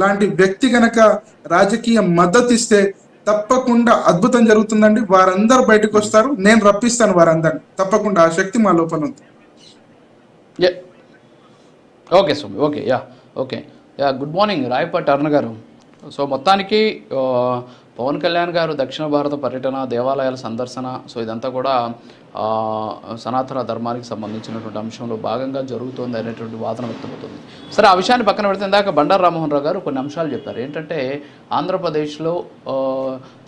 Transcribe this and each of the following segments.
లాంటి వ్యక్తి గనక రాజకీయ మద్దతు ఇస్తే తప్పకుండా అద్భుతం జరుగుతుందండి. వారందరూ బయటకు వస్తారు, నేను రప్పిస్తాను వారందరిని. తప్పకుండా ఆ శక్తి మా లోపల ఉంది. ఓకే స్వామి, okay okay good morning Rayapati Aruna గారు. సో మొత్తానికి పవన్ కళ్యాణ్ గారు దక్షిణ భారత పర్యటన, దేవాలయాల సందర్శన, సో ఇదంతా కూడా సనాతన ధర్మానికి సంబంధించినటువంటి అంశంలో భాగంగా జరుగుతుంది అనేటువంటి వాదన వ్యక్తమవుతుంది. సరే, ఆ విషయాన్ని పక్కన పెడితే ఇందాక బండారు రామ్మోహన్ రావు గారు కొన్ని అంశాలు చెప్పారు. ఏంటంటే ఆంధ్రప్రదేశ్లో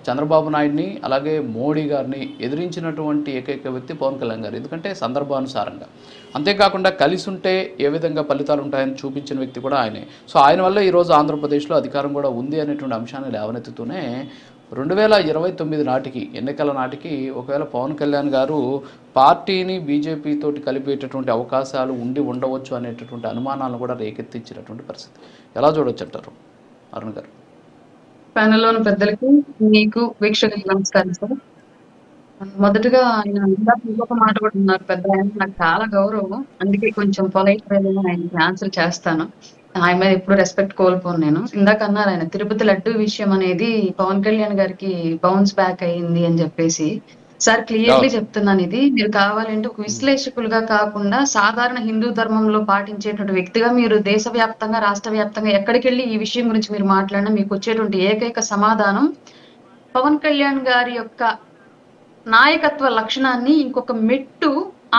చంద్రబాబు నాయుడిని అలాగే మోడీ గారిని ఎదిరించినటువంటి ఏకైక వ్యక్తి పవన్ కళ్యాణ్ గారు. ఎందుకంటే సందర్భానుసారంగా, అంతేకాకుండా కలిసి ఉంటే ఏ విధంగా ఫలితాలు ఉంటాయని చూపించిన వ్యక్తి కూడా ఆయనే. సో ఆయన వల్ల ఈరోజు ఆంధ్రప్రదేశ్లో అధికారం కూడా ఉంది అనేటువంటి అంశాన్ని లేవనెత్తుతూనే 2029 నాటికి, ఎన్నికల నాటికి ఒకవేళ పవన్ కళ్యాణ్ గారు పార్టీని బీజేపీ తోటి కలిపేటటువంటి అవకాశాలు ఉండి ఉండవచ్చు అనేటటువంటి అనుమానాలను కూడా రేకెత్తించినటువంటి పరిస్థితి. ఎలా చూడొచ్చు అంటారు అరుణ్ గారు? ప్యానెల్లోని పెద్దలకి, మీకు వీక్షకులకు నమస్కారం సార్. మొదటగా ఆయన ఇంకొక మాట కూడా ఉన్నారు పెద్ద ఆయన, నాకు చాలా గౌరవం, అందుకే కొంచెం పొలైట్ వేలో ఆయనకి ఆన్సర్ చేస్తాను. ఆయన మీద ఎప్పుడు రెస్పెక్ట్ కోల్పోను నేను. ఇందాక అన్నారు ఆయన తిరుపతి లడ్డు విషయం అనేది పవన్ కళ్యాణ్ గారికి బౌన్స్ బ్యాక్ అయ్యింది అని చెప్పేసి. సార్ క్లియర్లీ చెప్తున్నాను, ఇది మీరు కావాలంటే ఒక విశ్లేషకులుగా కాకుండా సాధారణ హిందూ ధర్మంలో పాటించేటువంటి వ్యక్తిగా మీరు దేశవ్యాప్తంగా, రాష్ట్ర వ్యాప్తంగా ఎక్కడికి వెళ్ళి ఈ విషయం గురించి మీరు మాట్లాడినా మీకు వచ్చేటువంటి ఏకైక సమాధానం పవన్ కళ్యాణ్ గారి యొక్క నాయకత్వ లక్షణాన్ని ఇంకొక మెట్టు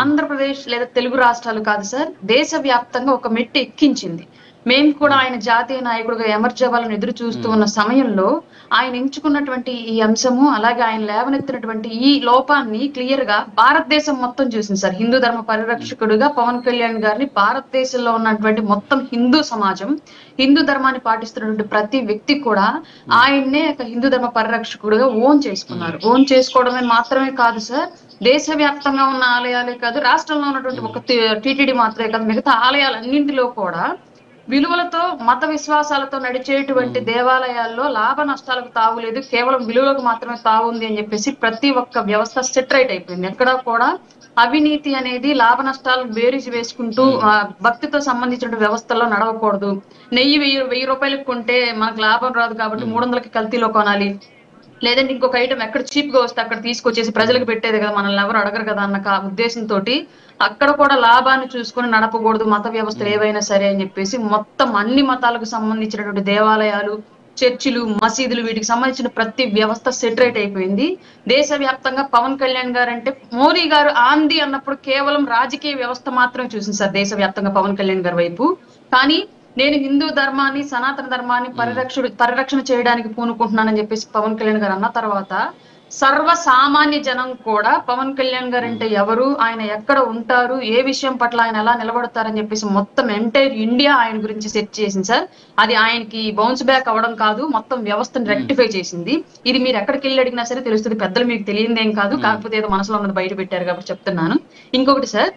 ఆంధ్రప్రదేశ్ లేదా తెలుగు రాష్ట్రాలు కాదు సార్, దేశవ్యాప్తంగా ఒక మెట్టు ఎక్కించింది. మేము కూడా ఆయన జాతీయ నాయకుడిగా ఎమర్జవ్వాలని ఎదురు చూస్తూ ఉన్న సమయంలో ఆయన ఎంచుకున్నటువంటి ఈ అంశము, అలాగే ఆయన లేవనెత్తినటువంటి ఈ లోపాన్ని క్లియర్ గా భారతదేశం మొత్తం చూసింది సార్. హిందూ ధర్మ పరిరక్షకుడిగా పవన్ కళ్యాణ్ గారిని భారతదేశంలో ఉన్నటువంటి మొత్తం హిందూ సమాజం, హిందూ ధర్మాన్ని పాటిస్తున్నటువంటి ప్రతి వ్యక్తి కూడా ఆయన్నే ఒక హిందూ ధర్మ పరిరక్షకుడిగా ఓన్ చేసుకున్నారు. ఓన్ చేసుకోవడమే మాత్రమే కాదు సార్, దేశవ్యాప్తంగా ఉన్న ఆలయాలే కాదు, రాష్ట్రంలో ఉన్నటువంటి ఒక టీటీడీ మాత్రమే కాదు, మిగతా ఆలయాలన్నింటిలో కూడా విలువలతో, మత విశ్వాసాలతో నడిచేటువంటి దేవాలయాల్లో లాభ నష్టాలకు తావులేదు, కేవలం విలువలకు మాత్రమే తావు ఉంది అని చెప్పేసి ప్రతి ఒక్క వ్యవస్థ సెటరైట్ అయిపోయింది. ఎక్కడా కూడా అవినీతి అనేది లాభ నష్టాలను బేరీజు వేసుకుంటూ భక్తితో సంబంధించిన వ్యవస్థల్లో నడవకూడదు. నెయ్యి 1000 రూపాయలకు కొంటే మనకు లాభం రాదు కాబట్టి 300కి కల్తీలో కొనాలి, లేదంటే ఇంకొక ఐటమ్ ఎక్కడ చీప్ గా వస్తే అక్కడ తీసుకొచ్చేసి ప్రజలకు పెట్టేది కదా, మనల్ని ఎవరు అడగరు కదా అన్న ఉద్దేశంతో అక్కడ కూడా లాభాన్ని చూసుకొని నడపకూడదు మత వ్యవస్థలు ఏవైనా సరే అని చెప్పేసి మొత్తం అన్ని మతాలకు సంబంధించినటువంటి దేవాలయాలు, చర్చిలు, మసీదులు, వీటికి సంబంధించిన ప్రతి వ్యవస్థ సెటరేట్ అయిపోయింది. దేశవ్యాప్తంగా పవన్ కళ్యాణ్ గారు అంటే మోడీ గారు ఆంది అన్నప్పుడు కేవలం రాజకీయ వ్యవస్థ మాత్రమే చూసింది సార్ దేశవ్యాప్తంగా పవన్ కళ్యాణ్ గారి వైపు. కానీ నేను హిందూ ధర్మాన్ని, సనాతన ధర్మాన్ని పరిరక్షణ చేయడానికి పూనుకుంటున్నానని చెప్పేసి పవన్ కళ్యాణ్ గారు అన్న తర్వాత సర్వసామాన్య జనం కూడా పవన్ కళ్యాణ్ గారు అంటే ఎవరు, ఆయన ఎక్కడ ఉంటారు, ఏ విషయం పట్ల ఆయన ఎలా నిలబడతారని చెప్పేసి మొత్తం ఎంటైర్ ఇండియా ఆయన గురించి సెట్ చేసింది సార్. అది ఆయనకి బౌన్స్ బ్యాక్ అవ్వడం కాదు, మొత్తం వ్యవస్థను రెక్టిఫై చేసింది. ఇది మీరు ఎక్కడికి వెళ్ళి అడిగినా సరే తెలుస్తుంది, పెద్దలు మీకు తెలియదేం కాదు, కాకపోతే ఏదో మనసులో ఉన్నది బయట పెట్టారు కాబట్టి చెప్తున్నాను. ఇంకొకటి సార్,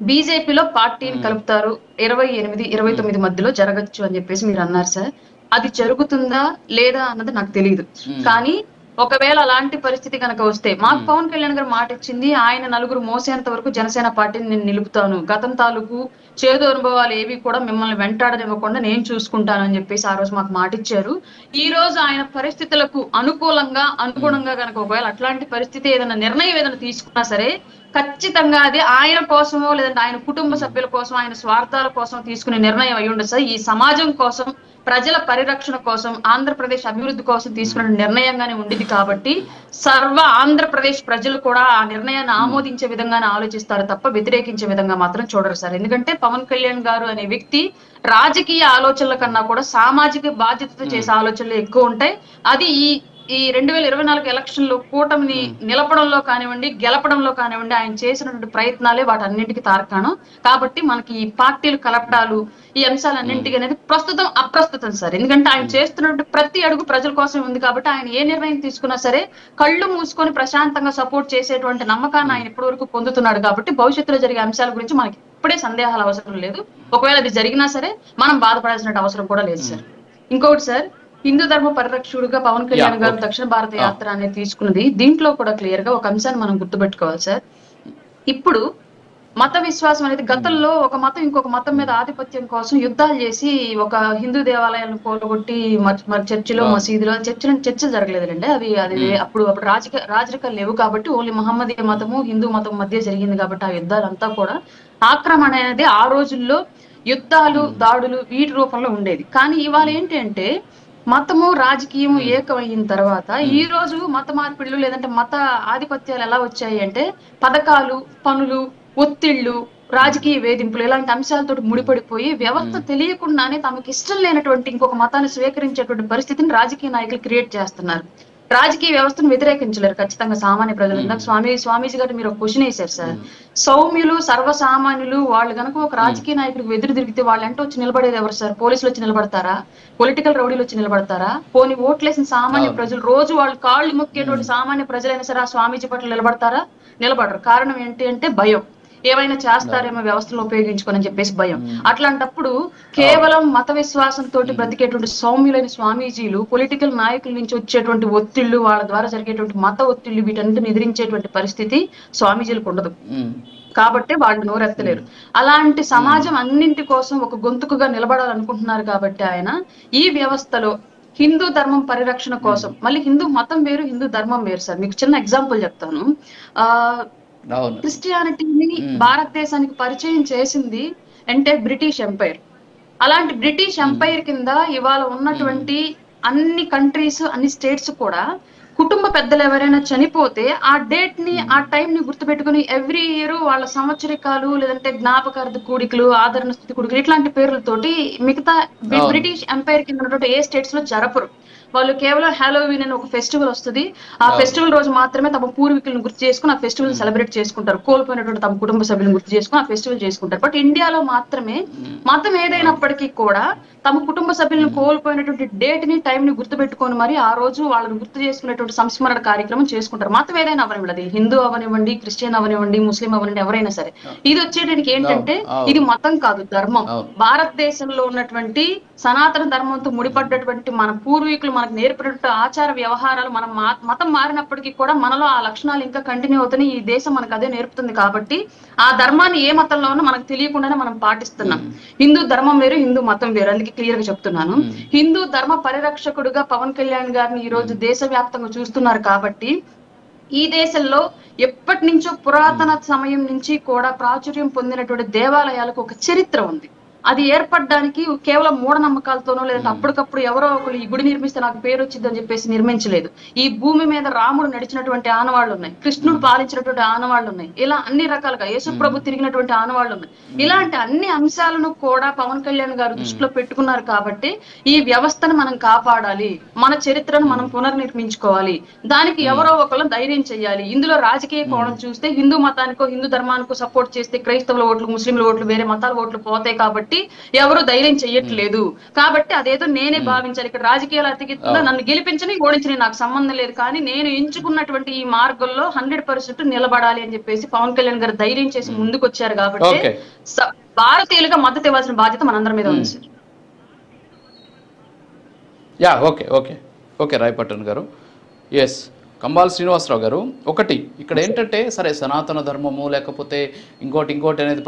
బీజేపీలో పార్టీని కలుపుతారు 28, 29 మధ్యలో జరగచ్చు అని చెప్పేసి మీరు అన్నారు సార్. అది జరుగుతుందా లేదా అన్నది నాకు తెలియదు. కానీ ఒకవేళ అలాంటి పరిస్థితి కనుక వస్తే, మాకు పవన్ కళ్యాణ్ గారు మాట ఇచ్చింది, ఆయన నలుగురు మోసేంత వరకు జనసేన పార్టీని నేను నిలుపుతాను, గతం తాలూకు చేదు అనుభవాలు ఏవి కూడా మిమ్మల్ని వెంటాడనివ్వకుండా నేను చూసుకుంటాను అని చెప్పేసి ఆ రోజు మాకు మాట ఇచ్చారు. ఈ రోజు ఆయన పరిస్థితులకు అనుగుణంగా కనుక ఒకవేళ అట్లాంటి పరిస్థితి ఏదైనా నిర్ణయం ఏదైనా తీసుకున్నా సరే ఖచ్చితంగా అది ఆయన కోసమో లేదంటే ఆయన కుటుంబ సభ్యుల కోసం, ఆయన స్వార్థాల కోసం తీసుకునే నిర్ణయం అయి ఉండదు సార్. ఈ సమాజం కోసం, ప్రజల పరిరక్షణ కోసం, ఆంధ్రప్రదేశ్ అభివృద్ధి కోసం తీసుకున్న నిర్ణయంగానే ఉండేది కాబట్టి సర్వ ఆంధ్రప్రదేశ్ ప్రజలు కూడా ఆ నిర్ణయాన్ని ఆమోదించే విధంగానే ఆలోచిస్తారు తప్ప వ్యతిరేకించే విధంగా మాత్రం చూడరు సార్. ఎందుకంటే పవన్ కళ్యాణ్ గారు అనే వ్యక్తి రాజకీయ ఆలోచనల కన్నా కూడా సామాజిక బాధ్యతతో చేసే ఆలోచనలు ఎక్కువ ఉంటాయి. అది ఈ 2024 ఎలక్షన్ లో కూటమిని నిలపడంలో కానివ్వండి, గెలపడంలో కానివ్వండి ఆయన చేసినటువంటి ప్రయత్నాలే వాటన్నింటికి తార్కాణం. కాబట్టి మనకి ఈ పార్టీలు కలపడాలు, ఈ అంశాలన్నింటికి అనేది ప్రస్తుతం అప్రస్తుతం సార్. ఎందుకంటే ఆయన చేస్తున్నటువంటి ప్రతి అడుగు ప్రజల కోసం ఉంది కాబట్టి ఆయన ఏ నిర్ణయం తీసుకున్నా సరే కళ్ళు మూసుకొని ప్రశాంతంగా సపోర్ట్ చేసేటువంటి నమ్మకాన్ని ఆయన ఇప్పటి వరకు పొందుతున్నాడు. కాబట్టి భవిష్యత్తులో జరిగే అంశాల గురించి మనకి ఇప్పుడే సందేహాలు అవసరం లేదు. ఒకవేళ అది జరిగినా సరే మనం బాధపడాల్సిన అవసరం కూడా లేదు సార్. ఇంకొకటి సార్, హిందూ ధర్మ పరిరక్షకుడుగా పవన్ కళ్యాణ్ గారు దక్షిణ భారత యాత్ర అనేది తీసుకున్నది, దీంట్లో కూడా క్లియర్ గా ఒక అంశాన్ని మనం గుర్తుపెట్టుకోవాలి సార్. ఇప్పుడు మత విశ్వాసం అనేది గతంలో ఒక మతం ఇంకొక మతం మీద ఆధిపత్యం కోసం యుద్ధాలు చేసి ఒక హిందూ దేవాలయాలను కూలగొట్టి మరి చర్చిలో మసీదులో చర్చలు జరగలేదండి. అది అప్పుడు రాజరికాలు లేవు కాబట్టి ఓన్లీ మహమ్మదీయ మతము హిందూ మతం మధ్య జరిగింది కాబట్టి ఆ యుద్ధాలంతా కూడా ఆక్రమణ అనేది ఆ రోజుల్లో యుద్ధాలు దాడులు వీటి రూపంలో ఉండేది. కానీ ఇవాళ ఏంటి అంటే మతము రాజకీయం ఏకమైన తర్వాత ఈ రోజు మత మార్పిడులు లేదంటే మత ఆధిపత్యాలు ఎలా వచ్చాయి అంటే పథకాలు, పనులు, ఒత్తిళ్లు, రాజకీయ వేధింపులు ఇలాంటి అంశాలతో ముడిపడిపోయి వ్యవస్థ తెలియకుండానే తమకి ఇష్టం లేనటువంటి ఇంకొక మతాన్ని స్వీకరించేటువంటి పరిస్థితిని రాజకీయ నాయకులు క్రియేట్ చేస్తున్నారు. రాజకీయ వ్యవస్థను వ్యతిరేకించలేరు ఖచ్చితంగా సామాన్య ప్రజలు. ఇందాక స్వామీజీ గారు మీరు ఒక క్వశ్చన్ వేశారు సార్. సౌమ్యులు సర్వసామాన్యులు వాళ్ళు గనక ఒక రాజకీయ నాయకుడికి ఎదురు తిరిగితే వాళ్ళు ఎంట వచ్చి నిలబడేది ఎవరు సార్? పోలీసులు వచ్చి నిలబడతారా? పొలిటికల్ రౌడీలు వచ్చి నిలబడతారా? పోనీ ఓట్లేసిన సామాన్య ప్రజలు రోజు వాళ్ళు కాళ్ళు మొక్కేటువంటి సామాన్య ప్రజలైనా సరే ఆ స్వామీజీ పట్ల నిలబడతారా? నిలబడరు. కారణం ఏంటి అంటే భయం. ఏమైనా చేస్తారేమో వ్యవస్థను ఉపయోగించుకోని చెప్పేసి భయం. అట్లాంటప్పుడు కేవలం మత విశ్వాసంతో బ్రతికేటువంటి సౌమ్యులైన స్వామీజీలు పొలిటికల్ నాయకుల నుంచి వచ్చేటువంటి ఒత్తిళ్లు, వాళ్ళ ద్వారా జరిగేటువంటి మత ఒత్తిళ్లు వీటన్నిటిని ఎదిరించేటువంటి పరిస్థితి స్వామీజీలకు ఉండదు కాబట్టి వాళ్ళు నోరెత్తలేరు. అలాంటి సమాజం అన్నింటి కోసం ఒక గొంతుకుగా నిలబడాలనుకుంటున్నారు కాబట్టి ఆయన ఈ వ్యవస్థలో హిందూ ధర్మం పరిరక్షణ కోసం, మళ్ళీ హిందూ మతం వేరు హిందూ ధర్మం వేరు సార్. మీకు చిన్న ఎగ్జాంపుల్ చెప్తాను. క్రిస్టియానిటీని భారతదేశానికి పరిచయం చేసింది అంటే బ్రిటిష్ ఎంపైర్. అలాంటి బ్రిటిష్ ఎంపైర్ కింద ఇవాళ ఉన్నటువంటి అన్ని కంట్రీస్, అన్ని స్టేట్స్ కూడా కుటుంబ పెద్దలు ఎవరైనా చనిపోతే ఆ డేట్ ని, ఆ టైం ని గుర్తుపెట్టుకుని ఎవ్రీ ఇయర్ వాళ్ళ సంవత్సరికాలు లేదంటే జ్ఞాపకార్థ కూడికలు, ఆదరణ స్థితి కూడికలు ఇట్లాంటి పేర్లతోటి మిగతా బ్రిటిష్ ఎంపైర్ కింద ఉన్నటువంటి ఏ స్టేట్స్ లో జరపరు. వాళ్ళు కేవలం హాలోవీన్ అని ఒక ఫెస్టివల్ వస్తుంది. ఆ ఫెస్టివల్ రోజు మాత్రమే తమ పూర్వీకులను గుర్తు చేసుకుని ఆ ఫెస్టివల్ సెలబ్రేట్ చేసుకుంటారు. కోల్పోయినటువంటి తమ కుటుంబ సభ్యులను గుర్తు చేసుకుని ఆ ఫెస్టివల్ చేసుకుంటారు. బట్ ఇండియాలో మాత్రమే మతం ఏదైనప్పటికీ కూడా తమ కుటుంబ సభ్యులను కోల్పోయినటువంటి డేట్ ని, టైం ని గుర్తుపెట్టుకొని మరి ఆ రోజు వాళ్ళని గుర్తు చేసుకునేటువంటి సంస్మరణ కార్యక్రమం చేసుకుంటారు. మతం ఏదైనా అవనివ్వండి, అది హిందూ అవనివ్వండి, క్రిస్టియన్ అవనివ్వండి, ముస్లిం అవనివ్వండి, ఎవరైనా సరే. ఇది వచ్చేటానికి ఏంటంటే ఇది మతం కాదు, ధర్మం. భారతదేశంలో ఉన్నటువంటి సనాతన ధర్మంతో ముడిపడ్డటువంటి మన పూర్వీకులు మనకు నేర్పినటువంటి ఆచార వ్యవహారాలు, మనం మతం మారినప్పటికీ కూడా మనలో ఆ లక్షణాలు ఇంకా కంటిన్యూ అవుతున్నాయి. ఈ దేశం మనకు అదే నేర్పుతుంది కాబట్టి ఆ ధర్మాన్ని ఏ మతంలో ఉన్నా మనకు తెలియకుండానే మనం పాటిస్తున్నాం. హిందూ ధర్మం వేరు, హిందూ మతం వేరు. అందుకే క్లియర్ గా చెప్తున్నాను. హిందూ ధర్మ పరిరక్షకుడుగా పవన్ కళ్యాణ్ గారిని ఈ రోజు దేశవ్యాప్తంగా చూస్తున్నారు కాబట్టి ఈ దేశంలో ఎప్పటి నుంచో పురాతన సమయం నుంచి కూడా ప్రాచుర్యం పొందినటువంటి దేవాలయాలకు ఒక చరిత్ర ఉంది. అది ఏర్పడడానికి కేవలం మూఢనమ్మకాలతోనో లేదంటే అప్పటికప్పుడు ఎవరో ఒకరు ఈ గుడి నిర్మిస్తే నాకు పేరు వచ్చిందని చెప్పేసి నిర్మించలేదు. ఈ భూమి మీద రాముడు నడిచినటువంటి ఆనవాళ్లు ఉన్నాయి, కృష్ణుడు పాలించినటువంటి ఆనవాళ్లు ఉన్నాయి, ఇలా అన్ని రకాలుగా యేసుప్రభు తిరిగినటువంటి ఆనవాళ్లు ఉన్నాయి. ఇలాంటి అన్ని అంశాలను కూడా పవన్ కళ్యాణ్ గారు దృష్టిలో పెట్టుకున్నారు కాబట్టి ఈ వ్యవస్థను మనం కాపాడాలి, మన చరిత్రను మనం పునర్నిర్మించుకోవాలి, దానికి ఎవరో ఒకరు ధైర్యం చేయాలి. ఇందులో రాజకీయ కోణం చూస్తే హిందూ మతానికో హిందూ ధర్మానికో సపోర్ట్ చేస్తే క్రైస్తవుల ఓట్లు, ముస్లింల ఓట్లు, వేరే మతాల ఓట్లు పోతాయి కాబట్టి ఎవరు ధైర్యం చెయ్యట్లేదు. కాబట్టి అదేదో నేనే భావించాలి. ఇక్కడ రాజకీయాలు అతికిస్తుందా, నన్ను గెలిపించని ఓడించని నాకు సంబంధం లేదు, కానీ నేను ఎంచుకున్నటువంటి ఈ మార్గంలో 100% నిలబడాలి అని చెప్పేసి పవన్ కళ్యాణ్ గారు ధైర్యం చేసి ముందుకు వచ్చారు. కాబట్టి భారతీయులుగా మద్దతు ఇవ్వాల్సిన బాధ్యత మనందరి మీద ఉంది sir. Yeah okay okay okay Rayapattan గారు. ఎస్ కంబాల్ శ్రీనివాసరావు గారు, ఒకటి ఇక్కడ ఏంటంటే సరే సనాతన ధర్మము లేకపోతే ఇంకోటి అనేది